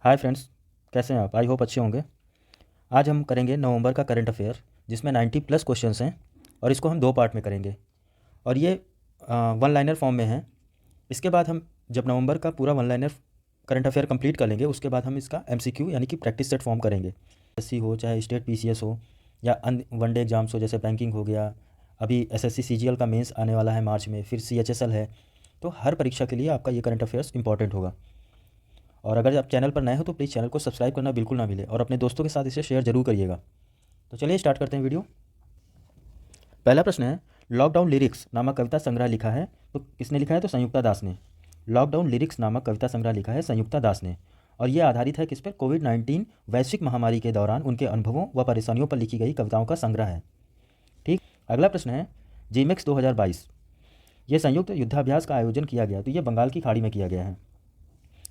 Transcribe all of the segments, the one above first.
Hi friends, कैसे हैं आप? आई होप अच्छे होंगे। आज हम करेंगे नवंबर का करंट अफेयर, जिसमें 90 प्लस क्वेश्चंस हैं और इसको हम दो पार्ट में करेंगे। और ये वन लाइनर फॉर्म में है। इसके बाद हम जब नवंबर का पूरा one liner current affair complete कर लेंगे, उसके बाद हम इसका एमसीक्यू यानी कि प्रैक्टिस सेट फॉर्म करेंगे। एसएससी हो, चाहे स्टेट पीसीएस हो, या अन्य वनडे एग्जाम्स हो, जैसे बैंकिंग हो गया, अभी एसएससी सीजीएल का मेंस आने वाला है मार्च में, फिर सीएचएसएल है। तो हर परीक्षा के लिए आपका ये करंट अफेयर्स इंपॉर्टेंट होगा। और अगर आप चैनल पर नए हो तो प्लीज़ चैनल को सब्सक्राइब करना बिल्कुल ना भूलें और अपने दोस्तों के साथ इसे शेयर जरूर करिएगा। तो चलिए स्टार्ट करते हैं वीडियो। पहला प्रश्न है, लॉकडाउन लिरिक्स नामक कविता संग्रह लिखा है तो किसने लिखा है? तो संयुक्ता दास ने। लॉकडाउन लिरिक्स नामक कविता संग्रह लिखा है संयुक्ता दास ने, और ये आधारित है किस पर? कोविड-19 वैश्विक महामारी के दौरान उनके अनुभवों व परेशानियों पर लिखी गई कविताओं का संग्रह है। ठीक। अगला प्रश्न है, जीमेक्स 2022 ये संयुक्त युद्धाभ्यास का आयोजन किया गया, तो ये बंगाल की खाड़ी में किया गया है।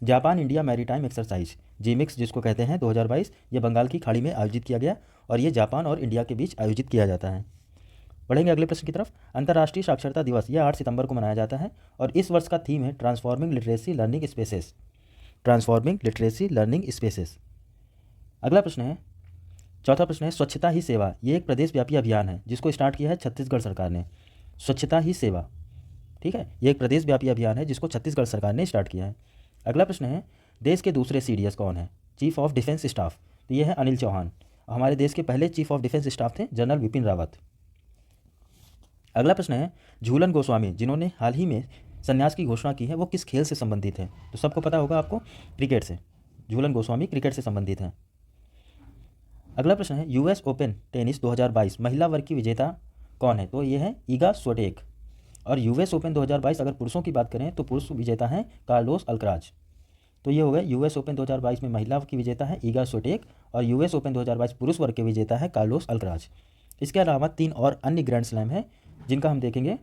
जापान इंडिया मैरीटाइम एक्सरसाइज जीमिक्स जिसको कहते हैं 2022, ये बंगाल की खाड़ी में आयोजित किया गया और ये जापान और इंडिया के बीच आयोजित किया जाता है। बढ़ेंगे अगले प्रश्न की तरफ। अंतर्राष्ट्रीय साक्षरता दिवस ये 8 सितंबर को मनाया जाता है और इस वर्ष का थीम है transforming literacy learning spaces. Transforming literacy learning spaces. अगला प्रश्न है, चौथा प्रश्न है, स्वच्छता ही सेवा ये एक प्रदेश व्यापी अभियान है जिसको स्टार्ट किया है छत्तीसगढ़ सरकार ने। स्वच्छता ही सेवा, ठीक है, ये एक प्रदेश व्यापी अभियान है जिसको छत्तीसगढ़ सरकार ने स्टार्ट किया है। अगला प्रश्न है, देश के दूसरे सीडीएस कौन है? चीफ ऑफ डिफेंस स्टाफ, तो ये है अनिल चौहान। हमारे देश के पहले चीफ ऑफ डिफेंस स्टाफ थे जनरल विपिन रावत। अगला प्रश्न है, झूलन गोस्वामी जिन्होंने हाल ही में संन्यास की घोषणा की है, वो किस खेल से संबंधित है? तो सबको पता होगा आपको, क्रिकेट से। झूलन गोस्वामी क्रिकेट से संबंधित हैं। अगला प्रश्न है, यूएस ओपन टेनिस 2022 महिला वर्ग की विजेता कौन है? तो ये है ईगा स्विएटेक। और यूएस ओपन 2022 अगर पुरुषों की बात करें तो पुरुष विजेता हैं कार्लोस अल्कराज। तो ये हो गया, यूएस ओपन 2022 में महिला की विजेता है ईगा स्विएटेक और यूएस ओपन 2022 पुरुष वर्ग के विजेता है कार्लोस अल्कराज। इसके अलावा 3 और अन्य ग्रैंड स्लैम हैं जिनका हम देखेंगे।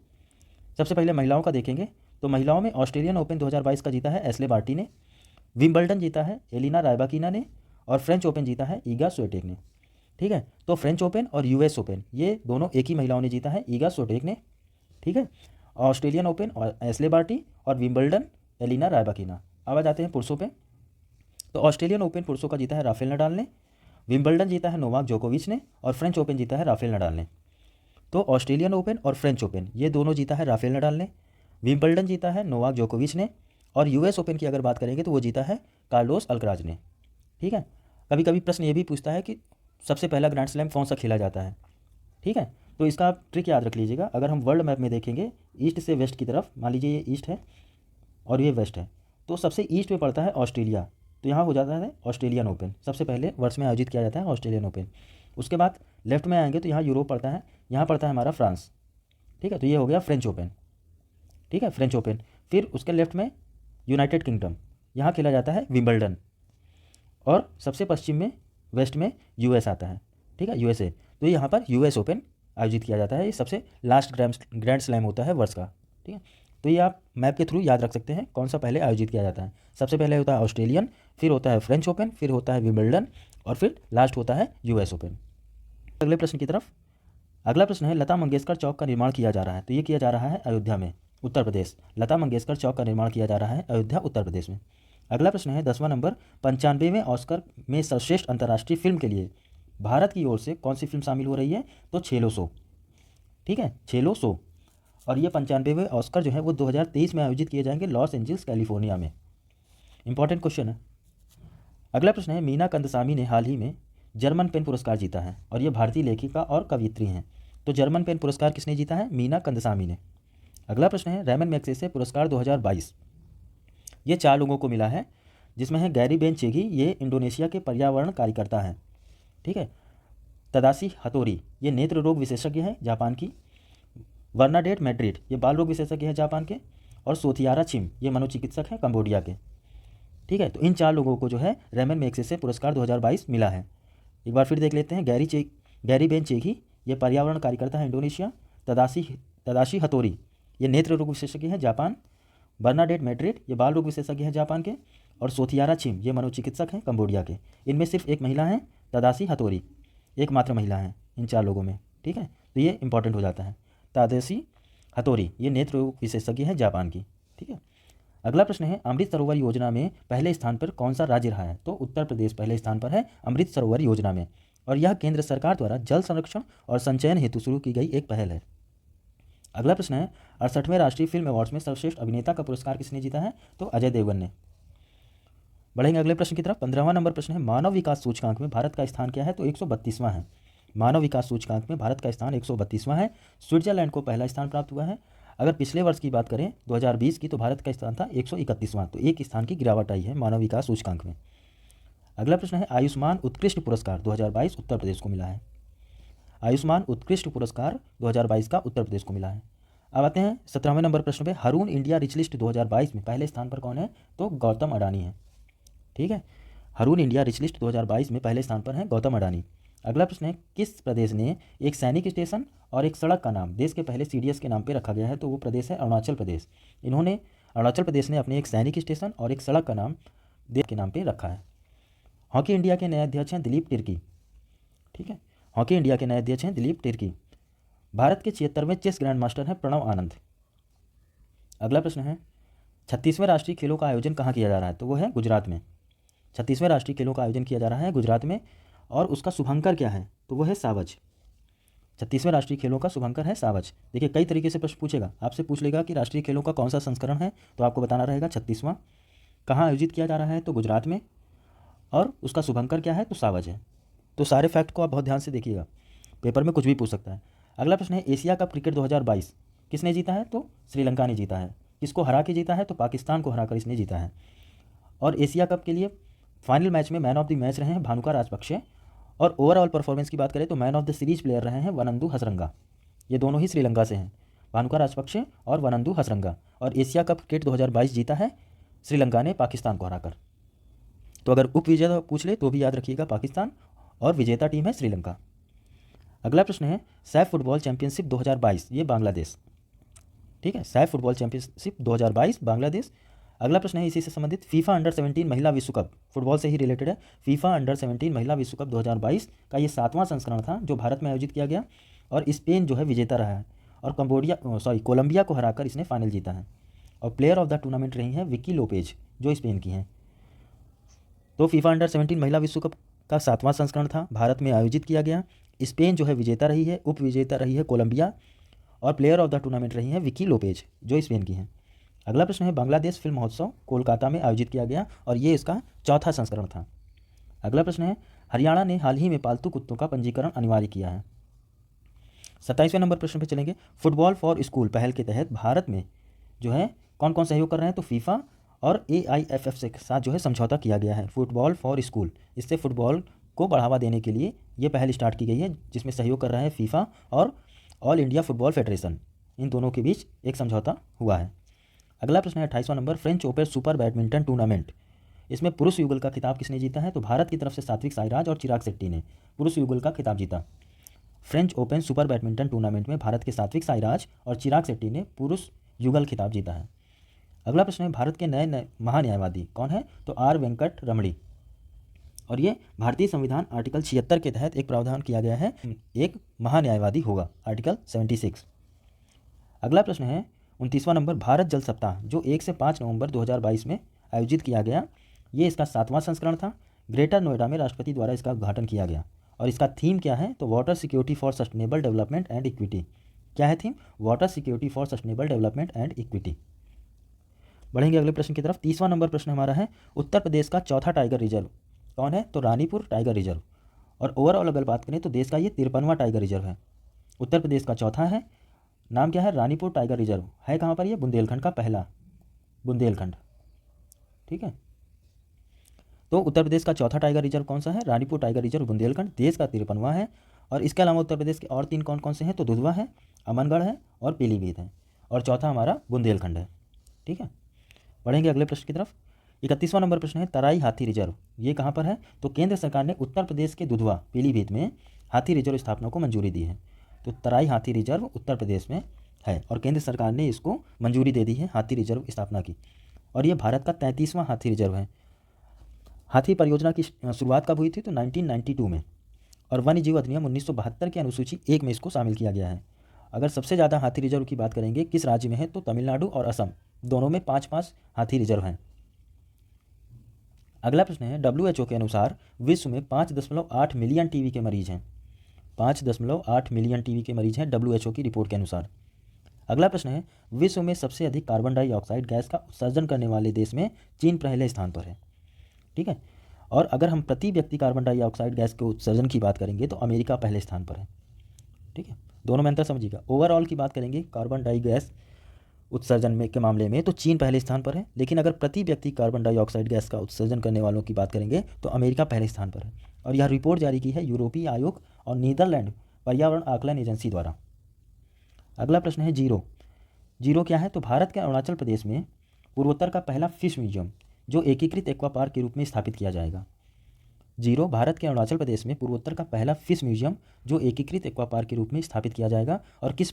सबसे पहले महिलाओं का देखेंगे, तो महिलाओं में ऑस्ट्रेलियन ओपन 2022 का जीता है एस्ले बार्टी ने, विंबल्डन जीता है एलिना रायबाकिना ने, और फ्रेंच ओपन जीता है ईगा स्विएटेक ने। ठीक है, तो फ्रेंच ओपन और यूएस ओपन ये दोनों एक ही महिलाओं ने जीता है, ईगा स्विएटेक ने। ठीक है, ऑस्ट्रेलियन ओपन और एस्ले बार्टी और विंबल्डन एलिना रायबाकिना। अब आ जाते हैं पुरुषों पे। तो ऑस्ट्रेलियन ओपन पुरुषों का जीता है राफेल नडाल ने, विंबल्डन जीता है नोवाक जोकोविच ने, और फ्रेंच ओपन जीता है राफेल नडाल ने। तो ऑस्ट्रेलियन ओपन और फ्रेंच ओपन ये दोनों जीता है राफेल नडाल ने, विंबल्डन जीता है नोवाक जोकोविच ने, और यूएस ओपन की अगर बात करेंगे तो वो जीता है कार्लोस अल्कराज ने। ठीक है, कभी कभी प्रश्न ये भी पूछता है कि सबसे पहला ग्रैंड स्लैम कौन सा खेला जाता है। ठीक है, तो इसका आप ट्रिक याद रख लीजिएगा। अगर हम वर्ल्ड मैप में देखेंगे ईस्ट से वेस्ट की तरफ, मान लीजिए ये ईस्ट है और ये वेस्ट है, तो सबसे ईस्ट में पड़ता है ऑस्ट्रेलिया, तो यहाँ हो जाता है ऑस्ट्रेलियन ओपन। सबसे पहले वर्ष में आयोजित किया जाता है ऑस्ट्रेलियन ओपन। उसके बाद लेफ्ट में आएंगे तो यहाँ यूरोप पड़ता है, यहाँ पड़ता है हमारा फ्रांस। ठीक है, तो ये हो गया फ्रेंच ओपन। ठीक है, फ्रेंच ओपन। फिर उसके लेफ्ट में यूनाइटेड किंगडम, यहाँ खेला जाता है विंबल्डन। और सबसे पश्चिम में वेस्ट में यूएस आता है। ठीक है, यूएसए, तो यहाँ पर यूएस ओपन आयोजित किया जाता है। ये सबसे लास्ट ग्रैंड स्लैम होता है वर्ष का। ठीक है, तो ये आप मैप के थ्रू याद रख सकते हैं कौन सा पहले आयोजित किया जाता है। सबसे पहले होता है ऑस्ट्रेलियन, फिर होता है फ्रेंच ओपन, फिर होता है विंबल्डन, और फिर लास्ट होता है यूएस ओपन। अगले प्रश्न की तरफ। अगला प्रश्न है, लता मंगेशकर चौक का निर्माण किया जा रहा है, तो ये किया जा रहा है अयोध्या में, उत्तर प्रदेश। लता मंगेशकर चौक का निर्माण किया जा रहा है अयोध्या, उत्तर प्रदेश में। अगला प्रश्न है 10वां नंबर, 95वें ऑस्कर में सर्वश्रेष्ठ अंतर्राष्ट्रीय फिल्म के लिए भारत की ओर से कौन सी फिल्म शामिल हो रही है? तो छेलो सो। ठीक है, छेलो सो। और ये 95वें ऑस्कर जो है वो 2023 में आयोजित किए जाएंगे लॉस एंजल्स कैलिफोर्निया में। इंपॉर्टेंट क्वेश्चन है। अगला प्रश्न है, मीना कंदसामी ने हाल ही में जर्मन पेन पुरस्कार जीता है और ये भारतीय लेखिका और कवयित्री हैं। तो जर्मन पेन पुरस्कार किसने जीता है? मीना कंदसामी ने। अगला प्रश्न है, रैमन मैग्सेसे पुरस्कार 2022 ये 4 लोगों को मिला है, जिसमें है गैरी बेन चेगी, ये इंडोनेशिया के पर्यावरण कार्यकर्ता हैं। ठीक है, तदाशी हतोरी ये नेत्र रोग विशेषज्ञ हैं जापान की, वर्नाडेट मैड्रिड ये बाल रोग विशेषज्ञ हैं जापान के, और सोथियारा छिम ये मनोचिकित्सक हैं कंबोडिया के। ठीक है, तो इन 4 लोगों को जो है रैमन मैग्सेसे पुरस्कार 2022 मिला है। एक बार फिर देख लेते हैं। गैरी बेन चेगी ये पर्यावरण कार्यकर्ता है इंडोनेशिया, तदाशी हतोरी ये नेत्र रोग विशेषज्ञ हैं जापान, बर्नाडेट मैड्रिड ये बाल रोग विशेषज्ञ हैं जापान के, और सोथियारा छिम ये मनोचिकित्सक हैं कंबोडिया के। इनमें सिर्फ एक महिला है, तदाशी हतोरी, एकमात्र महिला है इन 4 लोगों में। ठीक है, तो ये इंपॉर्टेंट हो जाता है। तदाशी हतोरी ये नेत्र रोग विशेषज्ञ हैं जापान की। ठीक है, अगला प्रश्न है अमृत सरोवर योजना में पहले स्थान पर कौन सा राज्य रहा है? तो उत्तर प्रदेश पहले स्थान पर है अमृत सरोवर योजना में, और यह केंद्र सरकार द्वारा जल संरक्षण और संचयन हेतु शुरू की गई एक पहल है। अगला प्रश्न है 68वें राष्ट्रीय फिल्म अवार्ड्स में सर्वश्रेष्ठ अभिनेता का पुरस्कार किसने जीता है? तो अजय देवगन ने। बढ़ेंगे अगले प्रश्न की तरफ। 15वां नंबर प्रश्न है मानव विकास सूचकांक में भारत का स्थान क्या है? तो 132वां है। मानव विकास सूचकांक में भारत का स्थान 132वां है। स्विट्जरलैंड को पहला स्थान प्राप्त हुआ है। अगर पिछले वर्ष की बात करें 2020 की, तो भारत का स्थान था 131वां, तो एक स्थान की गिरावट आई है मानव विकास सूचकांक में। अगला प्रश्न है आयुष्मान उत्कृष्ट पुरस्कार 2022 उत्तर प्रदेश को मिला है। आयुष्मान उत्कृष्ट पुरस्कार 2022 का उत्तर प्रदेश को मिला है। अब आते हैं 17वें नंबर प्रश्न पे। रून इंडिया रिच लिस्ट 2022 में पहले स्थान पर कौन है? तो गौतम अडानी है। ठीक है, रून इंडिया रिच लिस्ट 2022 में पहले स्थान पर है गौतम अडानी। अगला प्रश्न है किस प्रदेश ने एक सैनिक स्टेशन और एक सड़क का नाम देश के पहले सीडीएस के नाम पर रखा गया है? तो वो प्रदेश है अरुणाचल प्रदेश। इन्होंने अरुणाचल प्रदेश ने अपने एक सैनिक स्टेशन और एक सड़क का नाम देश के नाम पर रखा है। हॉकी इंडिया के नए अध्यक्ष हैं दिलीप तिर्की। ठीक है, हॉकी इंडिया के नए अध्यक्ष हैं दिलीप तिर्की। भारत के 76वें चेस ग्रैंड मास्टर हैं प्रणव आनंद। अगला प्रश्न है 36वें राष्ट्रीय खेलों का आयोजन कहाँ किया जा रहा है? तो वो है गुजरात में। 36वें राष्ट्रीय खेलों का आयोजन किया जा रहा है गुजरात में, और उसका शुभंकर क्या है? तो वो है सावज। 36वें राष्ट्रीय खेलों का शुभंकर है सावज। देखिए कई तरीके से प्रश्न पूछेगा, आपसे पूछ लेगा कि राष्ट्रीय खेलों का कौन सा संस्करण है, तो आपको बताना रहेगा 36वां। कहाँ आयोजित किया जा रहा है? तो गुजरात में, और उसका शुभंकर क्या है? तो सावज है। तो सारे फैक्ट को आप बहुत ध्यान से देखिएगा, पेपर में कुछ भी पूछ सकता है। अगला प्रश्न है एशिया कप क्रिकेट 2022 किसने जीता है? तो श्रीलंका ने जीता है। किसको हरा के जीता है? तो पाकिस्तान को हराकर इसने जीता है। और एशिया कप के लिए फाइनल मैच में मैन ऑफ द मैच रहे हैं भानुका राजपक्षे, और ओवरऑल परफॉर्मेंस की बात करें तो man of the series player रहे हैं वनंदु हसरंगा। ये दोनों ही श्रीलंका से हैं, भानुका राजपक्षे और वनंदु हसरंगा। और एशिया कप क्रिकेट 2022 जीता है श्रीलंका ने पाकिस्तान को हराकर। तो अगर उप विजेता पूछ ले तो भी याद रखिएगा पाकिस्तान, और विजेता टीम है श्रीलंका। अगला प्रश्न है सैफ फुटबॉल चैंपियनशिप 2022, ये बांग्लादेश। ठीक है, सैफ फुटबॉल चैंपियनशिप 2022 बांग्लादेश। अगला प्रश्न है इसी से संबंधित फीफा अंडर 17 महिला विश्व कप, फुटबॉल से ही रिलेटेड है। फीफा अंडर 17 महिला विश्व कप 2022 का ये 7वां संस्करण था जो भारत में आयोजित किया गया, और स्पेन जो है विजेता रहा है, और कोलंबिया को हराकर इसने फाइनल जीता है। और प्लेयर ऑफ द टूर्नामेंट रही हैं विकी लोपेज जो स्पेन की हैं। तो फीफा अंडर 17 महिला विश्व कप का 7वां संस्करण था, भारत में आयोजित किया गया। स्पेन जो है विजेता रही है, उप विजेता रही है कोलंबिया, और प्लेयर ऑफ द टूर्नामेंट रही हैं विकी लोपेज जो स्पेन की हैं। अगला प्रश्न है बांग्लादेश फिल्म महोत्सव कोलकाता में आयोजित किया गया, और ये इसका 4था संस्करण था। अगला प्रश्न है हरियाणा ने हाल ही में पालतू कुत्तों का पंजीकरण अनिवार्य किया है। 27वें नंबर प्रश्न पे चलेंगे। फुटबॉल फॉर स्कूल पहल के तहत भारत में जो है कौन कौन सहयोग कर रहे हैं? तो फीफा और AIFF से साथ जो है समझौता किया गया है फुटबॉल फॉर स्कूल। इससे फुटबॉल को बढ़ावा देने के लिए ये पहल स्टार्ट की गई है, जिसमें सहयोग कर रहा है फीफा और ऑल इंडिया फुटबॉल फेडरेशन। इन दोनों के बीच एक समझौता हुआ है। अगला प्रश्न है 28वां नंबर French Open super badminton tournament, इसमें पुरुष युगल का खिताब किसने जीता है? तो भारत की तरफ से सात्विक साईराज और चिराग शेट्टी ने पुरुष युगल का खिताब जीता। French Open super badminton tournament में भारत के सात्विक साईराज और चिराग शेट्टी ने पुरुष युगल खिताब जीता है। अगला प्रश्न है भारत के नए महान्यायवादी कौन है? तो R वेंकट रमणी, और ये भारतीय संविधान आर्टिकल 76 के तहत एक प्रावधान किया गया है, एक महान्यायवादी होगा, आर्टिकल 76। अगला प्रश्न है 29वां नंबर भारत जल सप्ताह जो 1 से 5 नवंबर 2022 में आयोजित किया गया, ये इसका 7वां संस्करण था। ग्रेटर नोएडा में राष्ट्रपति द्वारा इसका उद्घाटन किया गया, और इसका थीम क्या है? तो water security for sustainable development and equity. क्या है theme? Water security for sustainable development and equity. बढ़ेंगे अगले प्रश्न की तरफ। 30वां नंबर प्रश्न हमारा है उत्तर प्रदेश का चौथा टाइगर रिजर्व कौन है? तो रानीपुर टाइगर रिजर्व। और ओवरऑल अगर बात करें तो देश का ये 53वां टाइगर रिजर्व है। उत्तर प्रदेश का चौथा है, नाम क्या है? Ranipur tiger reserve. है कहाँ पर? ये बुंदेलखंड का पहला, बुंदेलखंड। ठीक है, तो उत्तर प्रदेश का चौथा टाइगर रिजर्व कौन सा है? रानीपुर टाइगर रिजर्व बुंदेलखंड, देश का 53वां है। और इसके अलावा उत्तर प्रदेश के और 3 कौन कौन से हैं? तो दुधवा है, अमनगढ़ है और पीलीभीत है, और चौथा हमारा बुंदेलखंड है। ठीक है, बढ़ेंगे अगले प्रश्न की तरफ। 31वां नंबर प्रश्न है तराई हाथी रिजर्व, ये कहाँ पर है? तो केंद्र सरकार ने उत्तर प्रदेश के दुधवा पीलीभीत में हाथी रिजर्व स्थापना को मंजूरी दी है। तो तराई हाथी रिजर्व उत्तर प्रदेश में है, और केंद्र सरकार ने इसको मंजूरी दे दी है हाथी रिजर्व स्थापना की, और ये भारत का 33वां हाथी रिजर्व है। हाथी परियोजना की शुरुआत कब हुई थी? तो 1992 में, और वन्य जीव अधिनियम 1972 की अनुसूची 1 में इसको शामिल किया गया है। अगर सबसे ज़्यादा हाथी रिजर्व की बात करेंगे किस राज्य में है, तो तमिलनाडु और असम दोनों में 5-5 हाथी रिजर्व हैं। अगला प्रश्न है, WHO के अनुसार विश्व में 5.8 मिलियन टीबी के मरीज हैं। 5.8 मिलियन टीबी के मरीज हैं WHO की रिपोर्ट के अनुसार। अगला प्रश्न है, विश्व में सबसे अधिक कार्बन डाइऑक्साइड गैस का उत्सर्जन करने वाले देश में चीन पहले स्थान पर है। ठीक है, और अगर हम प्रति व्यक्ति कार्बन डाइऑक्साइड गैस के उत्सर्जन की बात करेंगे तो अमेरिका पहले स्थान पर है। ठीक है, दोनों में अंतर समझिएगा। ओवरऑल की बात करेंगे कार्बन डाई गैस उत्सर्जन में के मामले में तो चीन पहले स्थान पर है, लेकिन अगर प्रति व्यक्ति कार्बन डाइऑक्साइड गैस का उत्सर्जन करने वालों की बात करेंगे तो अमेरिका पहले स्थान पर है। और यह रिपोर्ट जारी की है यूरोपीय आयोग और नीदरलैंड पर्यावरण आकलन एजेंसी द्वारा। अगला प्रश्न है, जीरो क्या है, तो भारत के अरुणाचल प्रदेश में पूर्वोत्तर का पहला फिश म्यूजियम जो एकीकृत एक्वा पार्क के रूप में स्थापित किया जाएगा। भारत के अरुणाचल प्रदेश में पूर्वोत्तर का पहला फिश म्यूजियम जो एकीकृत एक्वा पार्क के रूप में स्थापित किया जाएगा। और किस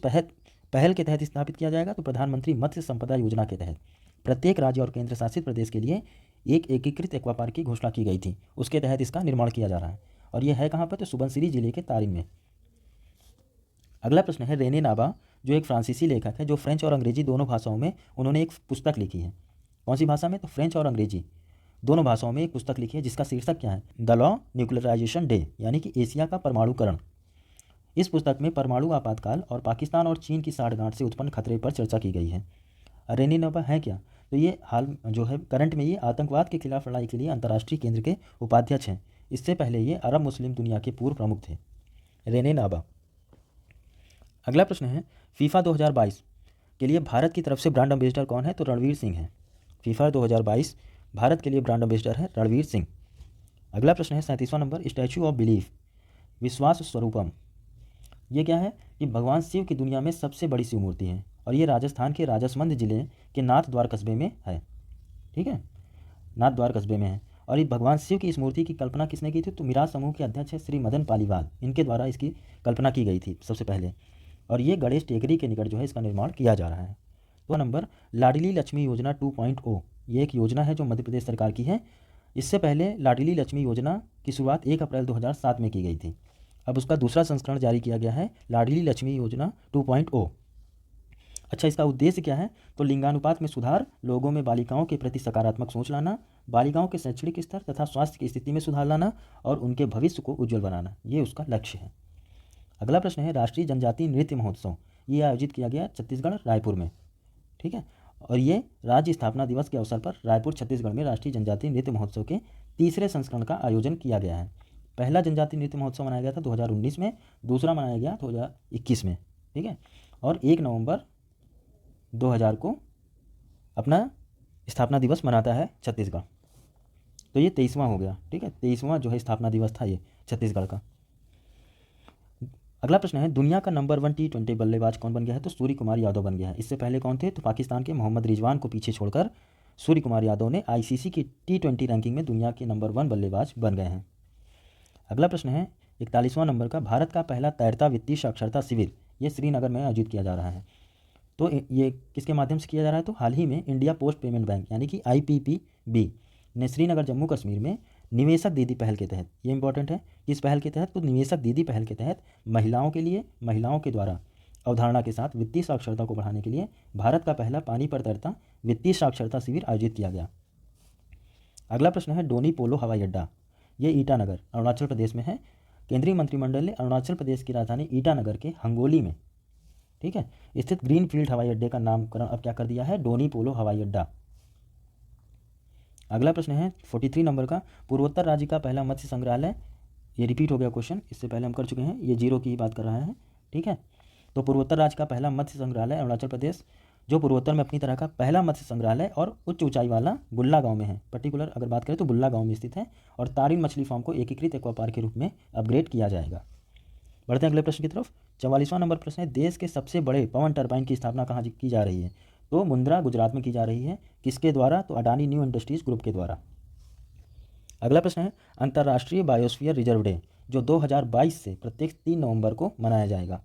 पहल के तहत स्थापित किया जाएगा, तो प्रधानमंत्री मत्स्य संपदा योजना के तहत प्रत्येक राज्य और केंद्र शासित प्रदेश के लिए एक एकीकृत एक्वा पार्क की घोषणा की गई थी, उसके तहत इसका निर्माण किया जा रहा है। और यह है कहाँ पर, तो सुबनसिरी जिले के तारिम में। अगला प्रश्न है, रेने नाबा जो एक फ्रांसीसी लेखक है जो फ्रेंच और अंग्रेजी दोनों भाषाओं में उन्होंने एक पुस्तक लिखी है। कौन सी भाषा में, तो फ्रेंच और अंग्रेजी दोनों भाषाओं में एक पुस्तक लिखी है जिसका शीर्षक क्या है, द लॉ न्यूक्लियराइजेशन डे, यानी कि एशिया का परमाणुकरण। इस पुस्तक में परमाणु आपातकाल और पाकिस्तान और चीन की साठगांठ से उत्पन्न खतरे पर चर्चा की गई है। रेने नाबा है क्या, तो ये हाल जो है करंट में ये आतंकवाद के खिलाफ लड़ाई के लिए अंतर्राष्ट्रीय केंद्र के उपाध्यक्ष हैं। इससे पहले ये अरब मुस्लिम दुनिया के पूर्व प्रमुख थे, रेने नाबा। अगला प्रश्न है, फीफा 2022 के लिए भारत की तरफ से ब्रांड एम्बेसडर कौन है, तो रणवीर सिंह है। फीफा 2022 भारत के लिए ब्रांड एम्बेसडर है रणवीर सिंह। अगला प्रश्न है 37वां नंबर, स्टैचू ऑफ बिलीफ विश्वास स्वरूपम, ये क्या है, कि भगवान शिव की दुनिया में सबसे बड़ी शिव मूर्ति है और ये राजस्थान के राजसमंद जिले के नाथद्वार कस्बे में है। ठीक है, नाथद्वार कस्बे में है। और ये भगवान शिव की इस मूर्ति की कल्पना किसने की थी, तो मिराज समूह के अध्यक्ष है श्री मदन पालीवाल, इनके द्वारा इसकी कल्पना की गई थी सबसे पहले। और ये गणेश टेकरी के निकट जो है इसका निर्माण किया जा रहा है। तो नंबर, लाडली लक्ष्मी योजना 2.0, ये एक योजना है जो मध्य प्रदेश सरकार की है। इससे पहले लाडली लक्ष्मी योजना की शुरुआत 1 अप्रैल 2007 में की गई थी। अब उसका दूसरा संस्करण जारी किया गया है, लाडली लक्ष्मी योजना 2.0। अच्छा, इसका उद्देश्य क्या है, तो लिंगानुपात में सुधार, लोगों में बालिकाओं के प्रति सकारात्मक सोच लाना, बालिकाओं के शैक्षणिक स्तर तथा स्वास्थ्य की स्थिति में सुधार लाना और उनके भविष्य को उज्जवल बनाना, ये उसका लक्ष्य है। अगला प्रश्न है, राष्ट्रीय जनजातीय नृत्य महोत्सव, ये आयोजित किया गया छत्तीसगढ़ रायपुर में। ठीक है, और ये राज्य स्थापना दिवस के अवसर पर रायपुर छत्तीसगढ़ में राष्ट्रीय जनजातीय नृत्य महोत्सव के तीसरे संस्करण का आयोजन किया गया है। पहला जनजातीय नृत्य महोत्सव मनाया गया था 2019 में, दूसरा मनाया गया 2021 में। ठीक है, और 1 नवंबर 2000 को अपना स्थापना दिवस मनाता है छत्तीसगढ़। तो ये 23वां हो गया। ठीक है, 23वां जो है स्थापना दिवस था ये छत्तीसगढ़ का। अगला प्रश्न है, दुनिया का नंबर 1 T20 बल्लेबाज कौन बन गया है, तो सूर्य कुमार यादव बन गया है। इससे पहले कौन थे, तो पाकिस्तान के मोहम्मद रिजवान को पीछे छोड़कर सूर्य कुमार यादव ने ICC की T20 रैंकिंग में दुनिया के नंबर 1 बल्लेबाज बन गए हैं। अगला प्रश्न है, 41वां नंबर का, भारत का पहला तैरता वित्तीय साक्षरता शिविर ये श्रीनगर में आयोजित किया जा रहा है। तो ये किसके माध्यम से किया जा रहा है, तो हाल ही में इंडिया पोस्ट पेमेंट बैंक यानी कि IPPB ने श्रीनगर जम्मू कश्मीर में निवेशक दीदी पहल के तहत, ये इंपॉर्टेंट है, इस पहल के तहत, तो निवेशक दीदी पहल के तहत महिलाओं के लिए महिलाओं के द्वारा अवधारणा के साथ वित्तीय साक्षरता को बढ़ाने के लिए भारत का पहला पानी पर तैरता वित्तीय साक्षरता शिविर आयोजित किया गया। अगला प्रश्न है, डोनी पोलो हवाई अड्डा, ये ईटानगर अरुणाचल प्रदेश में है। केंद्रीय मंत्रिमंडल ने अरुणाचल प्रदेश की राजधानी ईटानगर के हंगोली में, ठीक है, स्थित ग्रीनफील्ड हवाई अड्डे का नामकरण अब क्या कर दिया है, डोनी पोलो हवाई अड्डा। अगला प्रश्न है 43 नंबर का, पूर्वोत्तर राज्य का पहला मत्स्य संग्रहालय, ये रिपीट हो गया क्वेश्चन, इससे पहले हम कर चुके हैं, ये जीरो की बात कर रहा है। ठीक है, तो पूर्वोत्तर राज्य का पहला मत्स्य संग्रहालय अरुणाचल प्रदेश, जो पूर्वोत्तर में अपनी तरह का पहला मत्स्य संग्रहालय और उच्च ऊंचाई वाला बुल्ला गांव में है। पर्टिकुलर अगर बात करें तो बुल्ला गांव में स्थित है और तारिन मछली फार्म को एकीकृत एक्वा पार्क के रूप में अपग्रेड किया जाएगा। बढ़ते हैं अगले प्रश्न की तरफ। 44वां नंबर प्रश्न है, देश के सबसे बड़े पवन टरबाइन की स्थापना कहाँ की जा रही है, तो मुंद्रा गुजरात में की जा रही है। किसके द्वारा, तो अडानी न्यू इंडस्ट्रीज ग्रुप के द्वारा। अगला प्रश्न है, अंतर्राष्ट्रीय बायोस्फीयर रिजर्व डे जो 2022 से प्रत्येक 3 नवंबर को मनाया जाएगा,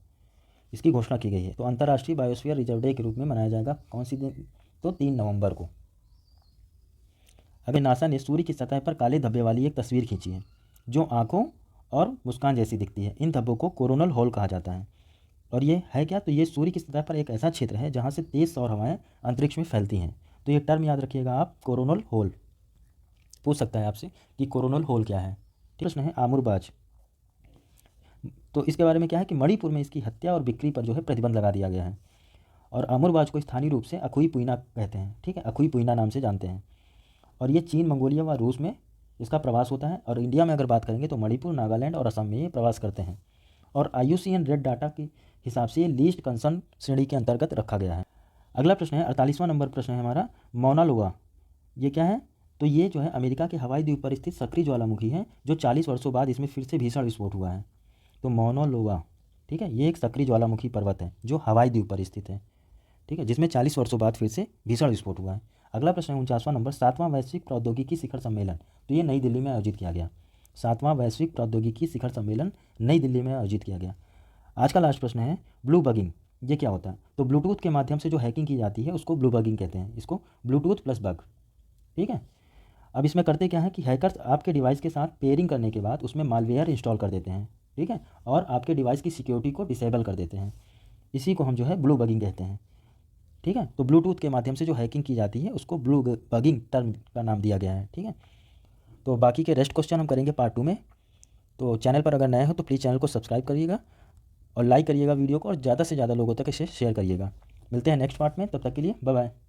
इसकी घोषणा की गई है। तो अंतर्राष्ट्रीय बायोस्फीयर रिजर्व डे के रूप में मनाया जाएगा कौन सी दिन, तो 3 नवंबर को। अभी नासा ने सूर्य की सतह पर काले धब्बे वाली एक तस्वीर खींची है जो आंखों और मुस्कान जैसी दिखती है। इन धब्बों को कोरोनल हॉल कहा जाता है और ये है क्या, तो ये सूर्य की सतह पर एक ऐसा क्षेत्र है जहाँ से तेज़ सौर हवाएं अंतरिक्ष में फैलती हैं। तो ये टर्म याद रखिएगा आप, कोरोनल होल। पूछ सकता है आपसे कि कोरोनल होल क्या है। प्रश्न है आमुरबाज। तो इसके बारे में क्या है कि मणिपुर में इसकी हत्या और बिक्री पर जो है प्रतिबंध लगा दिया गया है। और आमुरबाज को स्थानीय रूप से अखुई पुइना कहते हैं, ठीक है, अखुई पुइना नाम से जानते हैं। और ये चीन, मंगोलिया व रूस में इसका प्रवास होता है। और इंडिया में अगर बात करेंगे तो मणिपुर, नागालैंड और असम में ये प्रवास करते हैं। और IUCN रेड डाटा के हिसाब से ये लीस्ट कंसर्न श्रेणी के अंतर्गत रखा गया है। अगला प्रश्न है 48वां नंबर प्रश्न है हमारा, मौना लोआ। ये क्या है, तो ये जो है अमेरिका के हवाई द्वीप पर स्थित सक्रिय ज्वालामुखी है, जो 40 वर्षों बाद इसमें फिर से भीषण विस्फोट हुआ है। तो मौना लोआ, ठीक है, ये एक सक्रिय ज्वालामुखी पर्वत है जो हवाई द्वीप पर स्थित है, ठीक है, जिसमें 40 वर्षों बाद फिर से भीषण विस्फोट हुआ है। अगला प्रश्न है 49वां नंबर, 7वां वैश्विक प्रौद्योगिकी शिखर सम्मेलन। तो ये नई दिल्ली में आयोजित किया गया। 7वां वैश्विक प्रौद्योगिकी शिखर सम्मेलन नई दिल्ली में आयोजित किया गया। आज का लास्ट प्रश्न है ब्लू बगिंग। ये क्या होता है, तो ब्लूटूथ के माध्यम से जो हैकिंग की जाती है उसको ब्लू बगिंग कहते हैं, इसको ब्लूटूथ प्लस बग, ठीक है। अब इसमें करते क्या है कि हैकर्स आपके डिवाइस के साथ पेयरिंग करने के बाद उसमें मालवेयर इंस्टॉल कर देते हैं, ठीक है, और आपके डिवाइस की सिक्योरिटी को डिसेबल कर देते हैं। इसी को हम जो है ब्लू बगिंग कहते हैं, ठीक है। तो ब्लूटूथ के माध्यम से जो हैकिंग की जाती है उसको ब्लू बगिंग टर्म का नाम दिया गया है, ठीक है। तो बाकी के रेस्ट क्वेश्चन हम करेंगे पार्ट 2 में। तो चैनल पर अगर नए हो तो प्लीज़ चैनल को सब्सक्राइब करिएगा और लाइक करिएगा वीडियो को, और ज़्यादा से ज़्यादा लोगों तक इसे शेयर करिएगा। मिलते हैं नेक्स्ट पार्ट में, तब तक के लिए बाय बाय।